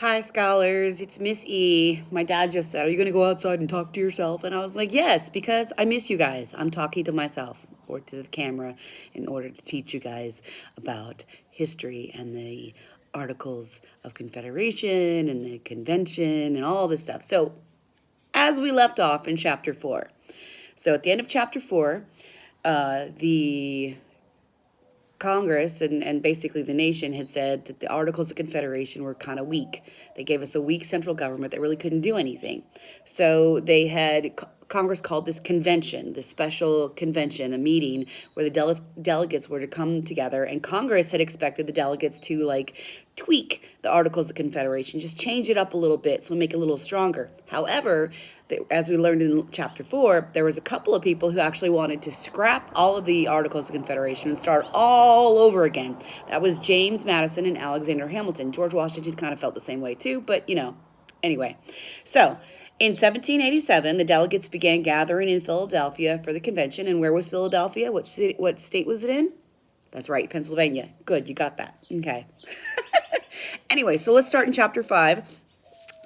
Hi, scholars. It's Miss E. My dad just said, "Are you going to go outside and talk to yourself?" And I was like, "Yes, because I miss you guys. I'm talking to myself or to the camera in order to teach you guys about history and the Articles of Confederation and the convention and all this stuff." So, as we left off in chapter 4. So, at the end of chapter 4, the Congress and basically the nation had said that the Articles of Confederation were kind of weak. They gave us a weak central government that really couldn't do anything. So they had Congress called this convention, this special convention, a meeting where the delegates were to come together, and Congress had expected the delegates to tweak the Articles of Confederation, just change it up a little bit so make it a little stronger. However, as we learned in chapter 4, there was a couple of people who actually wanted to scrap all of the Articles of Confederation and start all over again. That was James Madison and Alexander Hamilton. George Washington kind of felt the same way too, but anyway. So, in 1787, the delegates began gathering in Philadelphia for the convention. And where was Philadelphia? What state was it in? That's right, Pennsylvania. Good, you got that. Okay. Anyway, so let's start in chapter 5.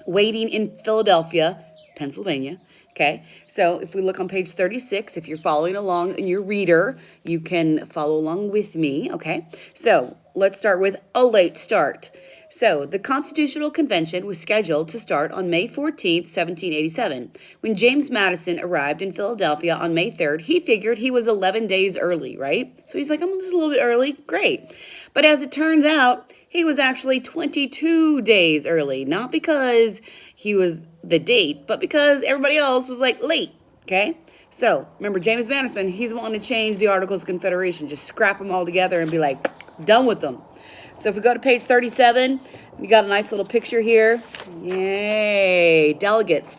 Waiting in Philadelphia, Pennsylvania. Okay, so if we look on page 36, if you're following along in your reader, you can follow along with me. Okay, so let's start with a late start. So the Constitutional Convention was scheduled to start on May 14th, 1787. When James Madison arrived in Philadelphia on May 3rd, he figured he was 11 days early, right? So he's like, I'm just a little bit early. Great. But as it turns out, he was actually 22 days early, not because he was the date, but because everybody else was late, okay? So remember, James Madison, he's wanting to change the Articles of Confederation, just scrap them all together and be done with them. So if we go to page 37, we got a nice little picture here. Yay, delegates.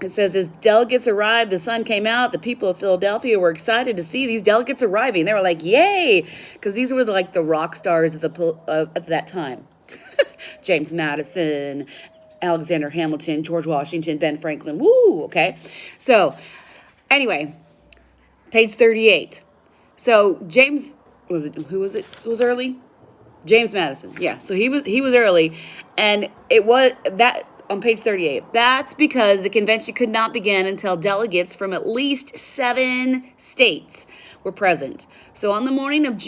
It says, as delegates arrived, the sun came out. The people of Philadelphia were excited to see these delegates arriving. They were like, yay, because these were the rock stars of that time. James Madison, Alexander Hamilton, George Washington, Ben Franklin. Woo, okay. So anyway, page 38. So James, who was it? Who was early? James Madison. Yeah, so he was early, and it was that on page 38. That's because the convention could not begin until delegates from at least 7 states were present. So on the morning of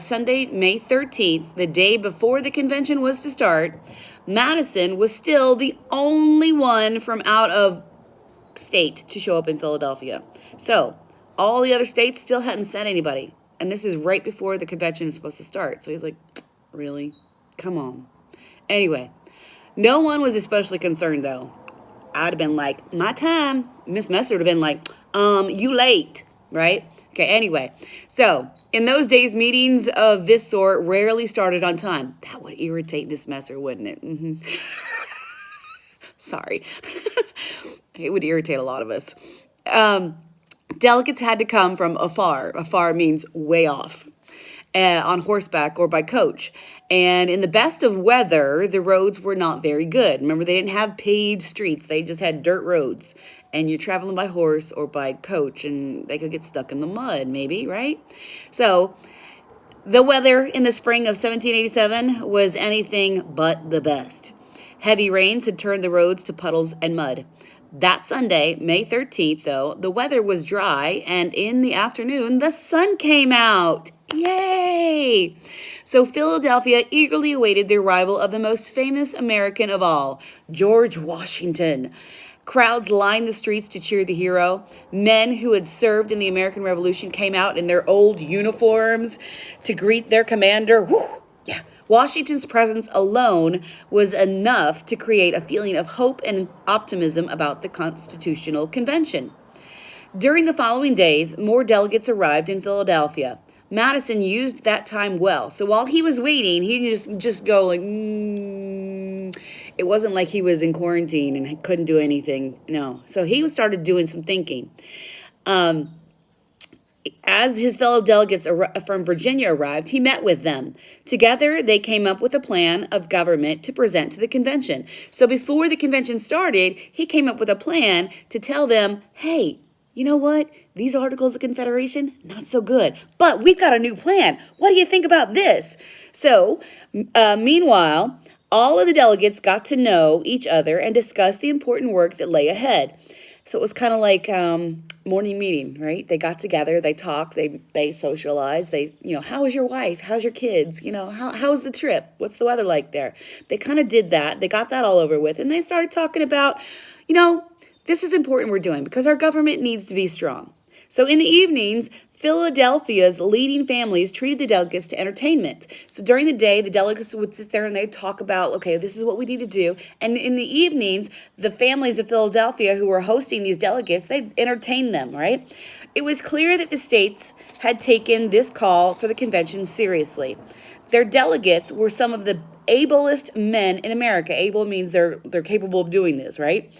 Sunday, May 13th, the day before the convention was to start, Madison was still the only one from out of state to show up in Philadelphia. So all the other states still hadn't sent anybody, and this is right before the convention is supposed to start. So he's like, really? Come on. Anyway, no one was especially concerned, though. I'd have been like, my time. Miss Messer would have been like, you late, right? Okay, anyway. So, in those days, meetings of this sort rarely started on time. That would irritate Miss Messer, wouldn't it? Mm-hmm. Sorry. It would irritate a lot of us. Delegates had to come from afar. Afar means way off. On horseback or by coach. And in the best of weather, the roads were not very good. Remember, they didn't have paved streets. They just had dirt roads. And you're traveling by horse or by coach, and they could get stuck in the mud, maybe, right? So the weather in the spring of 1787 was anything but the best. Heavy rains had turned the roads to puddles and mud. That Sunday, May 13th, though, the weather was dry, and in the afternoon, the sun came out. Yay! So Philadelphia eagerly awaited the arrival of the most famous American of all, George Washington. Crowds lined the streets to cheer the hero. Men who had served in the American Revolution came out in their old uniforms to greet their commander. Woo! Yeah. Washington's presence alone was enough to create a feeling of hope and optimism about the Constitutional Convention. During the following days, more delegates arrived in Philadelphia. Madison used that time well. So while he was waiting, he just go It wasn't like he was in quarantine and couldn't do anything. No. So he started doing some thinking. As his fellow delegates from Virginia arrived, he met with them. Together, they came up with a plan of government to present to the convention. So before the convention started, he came up with a plan to tell them, hey, you know what? These Articles of Confederation, not so good. But we've got a new plan. What do you think about this? So, meanwhile, All of the delegates got to know each other and discuss the important work that lay ahead. So it was kind of like morning meeting, right? They got together, they talked, they socialized. How was your wife? How's your kids? How's the trip? What's the weather like there? They kind of did that. They got that all over with, and they started talking about, this is important we're doing because our government needs to be strong. So in the evenings, Philadelphia's leading families treated the delegates to entertainment. So during the day, the delegates would sit there and they'd talk about, okay, this is what we need to do. And in the evenings, the families of Philadelphia who were hosting these delegates, they'd entertain them, right? It was clear that the states had taken this call for the convention seriously. Their delegates were some of the ablest men in America. Able means they're capable of doing this, right?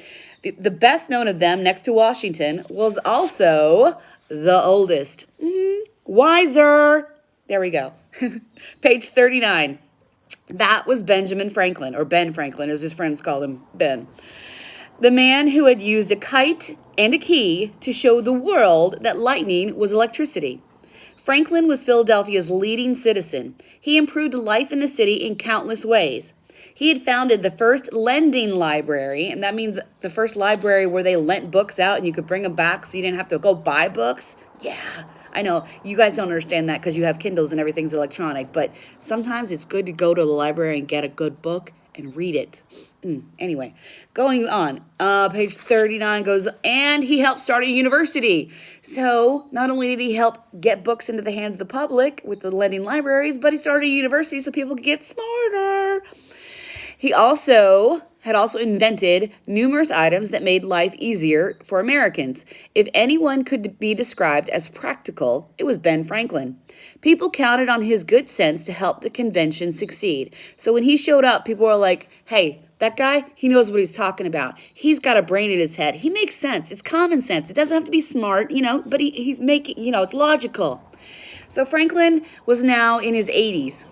The best known of them, next to Washington, was also the oldest. Wiser. There we go. Page 39. That was Benjamin Franklin, or Ben Franklin, as his friends called him, Ben. The man who had used a kite and a key to show the world that lightning was electricity. Franklin was Philadelphia's leading citizen. He improved life in the city in countless ways. He had founded the first lending library, and that means the first library where they lent books out and you could bring them back so you didn't have to go buy books. Yeah, I know. You guys don't understand that because you have Kindles and everything's electronic, but sometimes it's good to go to the library and get a good book and read it. Anyway, going on, page 39 goes, and he helped start a university. So not only did he help get books into the hands of the public with the lending libraries, but he started a university so people could get smarter. He had also invented numerous items that made life easier for Americans. If anyone could be described as practical, it was Ben Franklin. People counted on his good sense to help the convention succeed. So when he showed up, people were like, hey, that guy, he knows what he's talking about. He's got a brain in his head. He makes sense. It's common sense. It doesn't have to be smart, but he's making, it's logical. So Franklin was now in his 80s.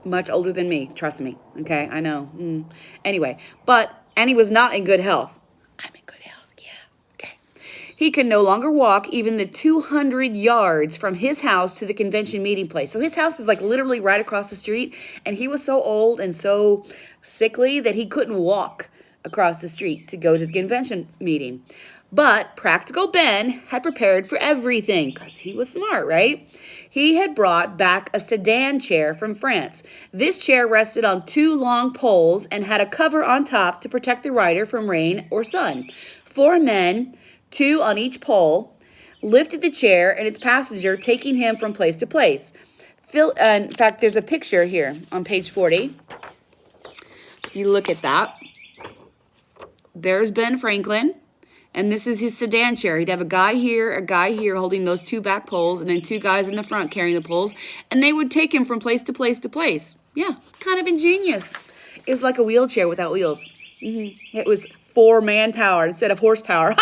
Much older than me, trust me. Okay, I know. Anyway, and he was not in good health. I'm in good health, yeah. Okay. He could no longer walk even the 200 yards from his house to the convention meeting place. So his house was like literally right across the street, and he was so old and so sickly that he couldn't walk across the street to go to the convention meeting. But Practical Ben had prepared for everything because he was smart, right? He had brought back a sedan chair from France. This chair rested on 2 long poles and had a cover on top to protect the rider from rain or sun. 4 men, 2 on each pole, lifted the chair and its passenger, taking him from place to place. In fact, there's a picture here on page 40. If you look at that, there's Ben Franklin. And this is his sedan chair. He'd have a guy here holding those 2 back poles, and then 2 guys in the front carrying the poles. And they would take him from place to place to place. Yeah, kind of ingenious. It was like a wheelchair without wheels. It was 4 manpower instead of horsepower.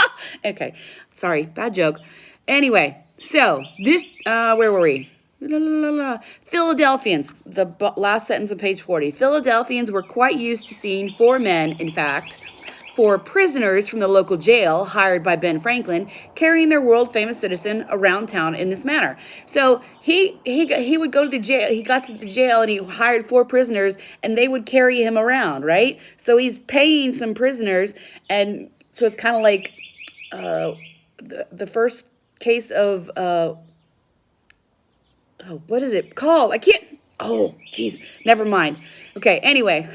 Okay, sorry, bad joke. Anyway, so this, where were we? Philadelphians, the last sentence of page 40. Philadelphians were quite used to seeing 4 men, in fact, 4 prisoners from the local jail hired by Ben Franklin carrying their world-famous citizen around town in this manner. So he would go to the jail. He got to the jail and he hired 4 prisoners and they would carry him around, right? So he's paying some prisoners, and so it's kind of like the first case of what is it called? I can't. Oh, geez, never mind. Okay, anyway.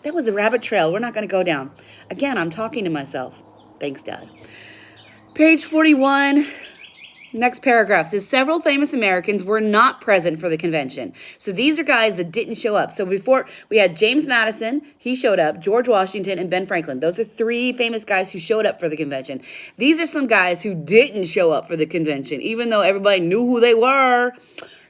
That was a rabbit trail. We're not going to go down. Again, I'm talking to myself. Thanks, Dad. Page 41, next paragraph says, several famous Americans were not present for the convention. So these are guys that didn't show up. So before, we had James Madison, he showed up, George Washington, and Ben Franklin. Those are 3 famous guys who showed up for the convention. These are some guys who didn't show up for the convention, even though everybody knew who they were.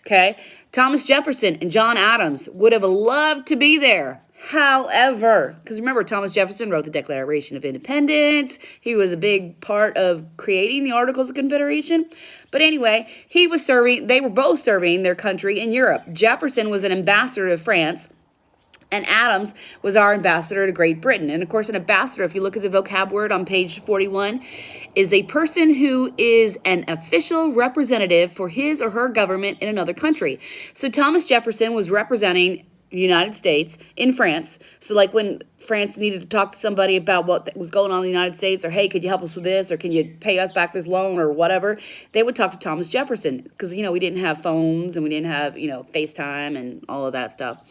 Okay, Thomas Jefferson and John Adams would have loved to be there. However, because remember, Thomas Jefferson wrote the Declaration of Independence. He was a big part of creating the Articles of Confederation. But anyway, they were both serving their country in Europe. Jefferson was an ambassador to France, and Adams was our ambassador to Great Britain. And of course, an ambassador, if you look at the vocab word on page 41, is a person who is an official representative for his or her government in another country. So Thomas Jefferson was representing the United States in France. So like when France needed to talk to somebody about what was going on in the United States, or hey, could you help us with this, or can you pay us back this loan, or whatever, they would talk to Thomas Jefferson, because we didn't have phones and we didn't have FaceTime and all of that stuff,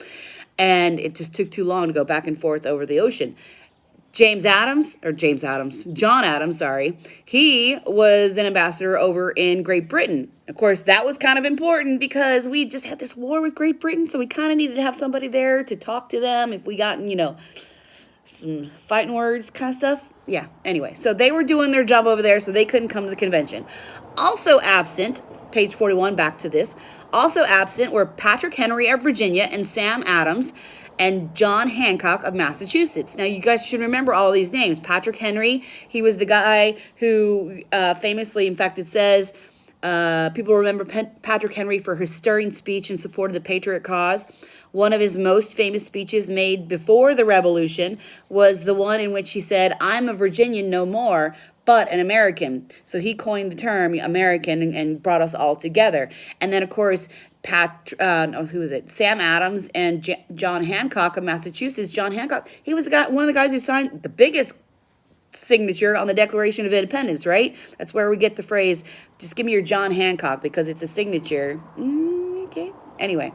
and it just took too long to go back and forth over the ocean. John Adams, sorry, he was an ambassador over in Great Britain. Of course, that was kind of important because we just had this war with Great Britain, so we kind of needed to have somebody there to talk to them if we got, some fighting words kind of stuff. Yeah, anyway, so they were doing their job over there, so they couldn't come to the convention. Also absent, page 41, back to this, also absent were Patrick Henry of Virginia and Sam Adams and John Hancock of Massachusetts. Now, you guys should remember all of these names. Patrick Henry, he was the guy who famously, in fact, it says, people remember Patrick Henry for his stirring speech in support of the Patriot cause. One of his most famous speeches made before the Revolution was the one in which he said, "I'm a Virginian no more, but an American." So he coined the term American and brought us all together. And then, of course, Sam Adams and John Hancock of Massachusetts. John Hancock, he was one of the guys who signed the biggest signature on the Declaration of Independence, right? That's where we get the phrase, just give me your John Hancock, because it's a signature. Okay. Anyway,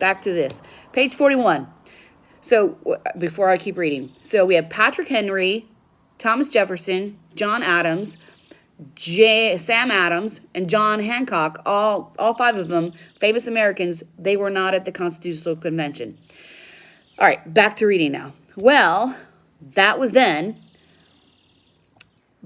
back to this. Page 41. So before I keep reading. So we have Patrick Henry, Thomas Jefferson, John Adams, Sam Adams, and John Hancock, all five of them, famous Americans. They were not at the Constitutional Convention. All right, back to reading now. Well, that was then.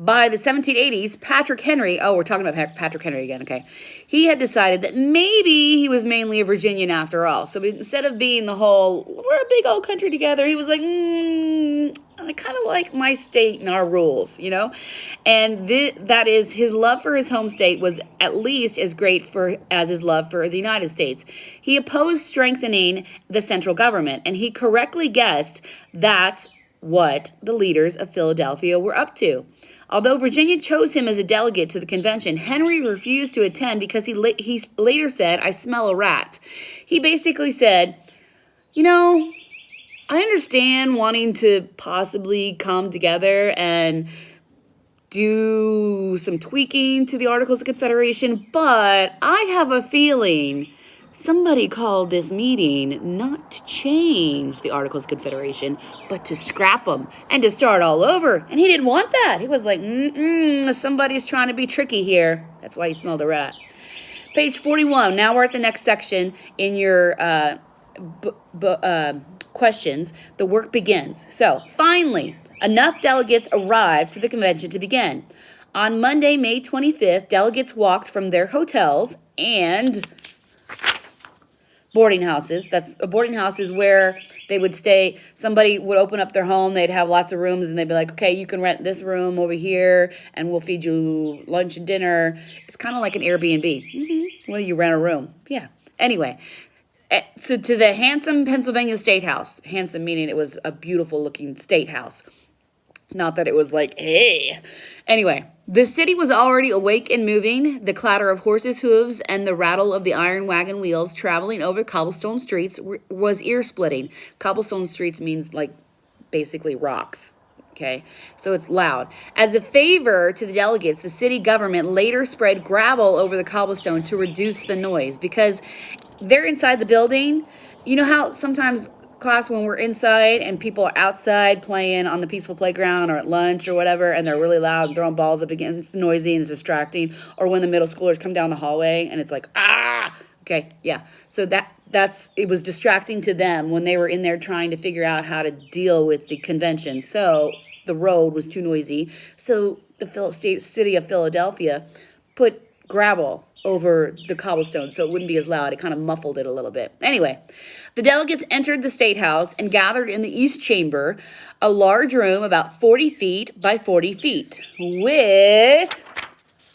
By the 1780s, Patrick Henry, we're talking about Patrick Henry again, okay. He had decided that maybe he was mainly a Virginian after all. So instead of being the whole, we're a big old country together, he was like, I kind of like my state and our rules, And that is, his love for his home state was at least as great as his love for the United States. He opposed strengthening the central government, and he correctly guessed that's what the leaders of Philadelphia were up to. Although Virginia chose him as a delegate to the convention, Henry refused to attend because he later said, "I smell a rat." He basically said, I understand wanting to possibly come together and do some tweaking to the Articles of Confederation, but I have a feeling somebody called this meeting not to change the Articles of Confederation, but to scrap them and to start all over. And he didn't want that. He was like, somebody's trying to be tricky here. That's why he smelled a rat. Page 41. Now we're at the next section in your questions. The work begins. So, finally, enough delegates arrived for the convention to begin. On Monday, May 25th, delegates walked from their hotels and boarding houses. That's a boarding house is where they would stay. Somebody would open up their home. They'd have lots of rooms, and they'd be like, okay, you can rent this room over here, and we'll feed you lunch and dinner. It's kind of like an Airbnb. Well, you rent a room. Yeah. Anyway, so to the handsome Pennsylvania State House. Handsome meaning it was a beautiful looking state house. Not that it was like, hey. Anyway, the city was already awake and moving. The clatter of horses' hooves and the rattle of the iron wagon wheels traveling over cobblestone streets was ear-splitting. Cobblestone streets means like basically rocks. Okay, so it's loud. As a favor to the delegates, the city government later spread gravel over the cobblestone to reduce the noise because they're inside the building. You know how sometimes class when we're inside and people are outside playing on the peaceful playground or at lunch or whatever, and they're really loud and throwing balls up against, it's noisy and it's distracting, or when the middle schoolers come down the hallway and it's like, okay, yeah. So it was distracting to them when they were in there trying to figure out how to deal with the convention. So the road was too noisy. So the city of Philadelphia put gravel over the cobblestone so it wouldn't be as loud. It kind of muffled it a little bit. Anyway, the delegates entered the State House and gathered in the East Chamber, a large room about 40 feet by 40 feet with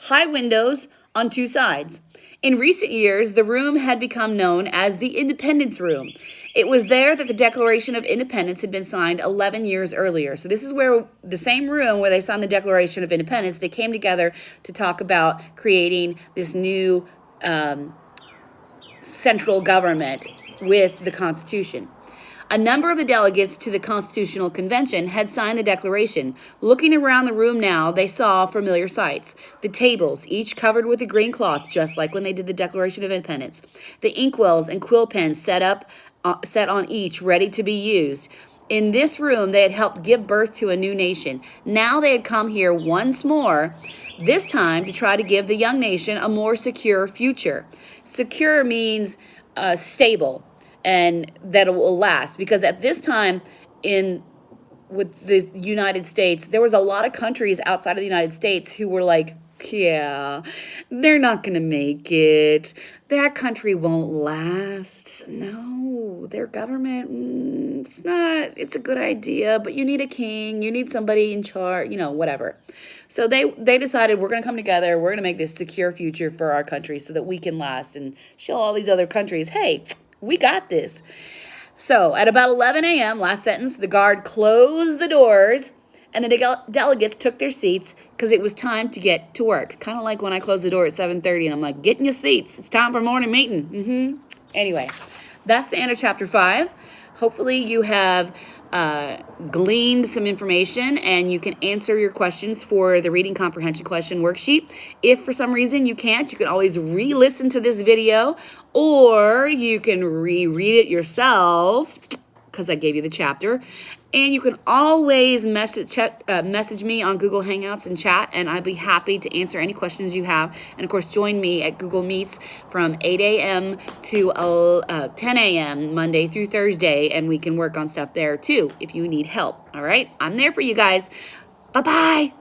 high windows on two sides. In recent years, the room had become known as the Independence Room. It was there that the Declaration of Independence had been signed 11 years earlier. So this is where the same room where they signed the Declaration of Independence, they came together to talk about creating this new central government with the Constitution. A number of the delegates to the Constitutional Convention had signed the Declaration. Looking around the room now, they saw familiar sights. The tables, each covered with a green cloth, just like when they did the Declaration of Independence. The inkwells and quill pens set on each, ready to be used. In this room, they had helped give birth to a new nation. Now they had come here once more, this time to try to give the young nation a more secure future. Secure means stable, and that it will last. Because at this time with the United States, there was a lot of countries outside of the United States who were like, yeah, they're not going to make it. That country won't last. No, their government, it's a good idea, but you need a king, you need somebody in charge, whatever. So they decided, we're going to come together, we're going to make this secure future for our country so that we can last and show all these other countries, hey, we got this. So at about 11 a.m., last sentence, the guard closed the doors and the delegates took their seats because it was time to get to work. Kind of like when I close the door at 7:30 and I'm like, get in your seats. It's time for morning meeting. Anyway, that's the end of chapter 5. Hopefully you have gleaned some information and you can answer your questions for the reading comprehension question worksheet. If for some reason you can't, you can always re-listen to this video, or you can reread it yourself because I gave you the chapter. And you can always message me on Google Hangouts and chat, and I'd be happy to answer any questions you have. And, of course, join me at Google Meets from 8 a.m. to 10 a.m. Monday through Thursday, and we can work on stuff there, too, if you need help. All right? I'm there for you guys. Bye-bye.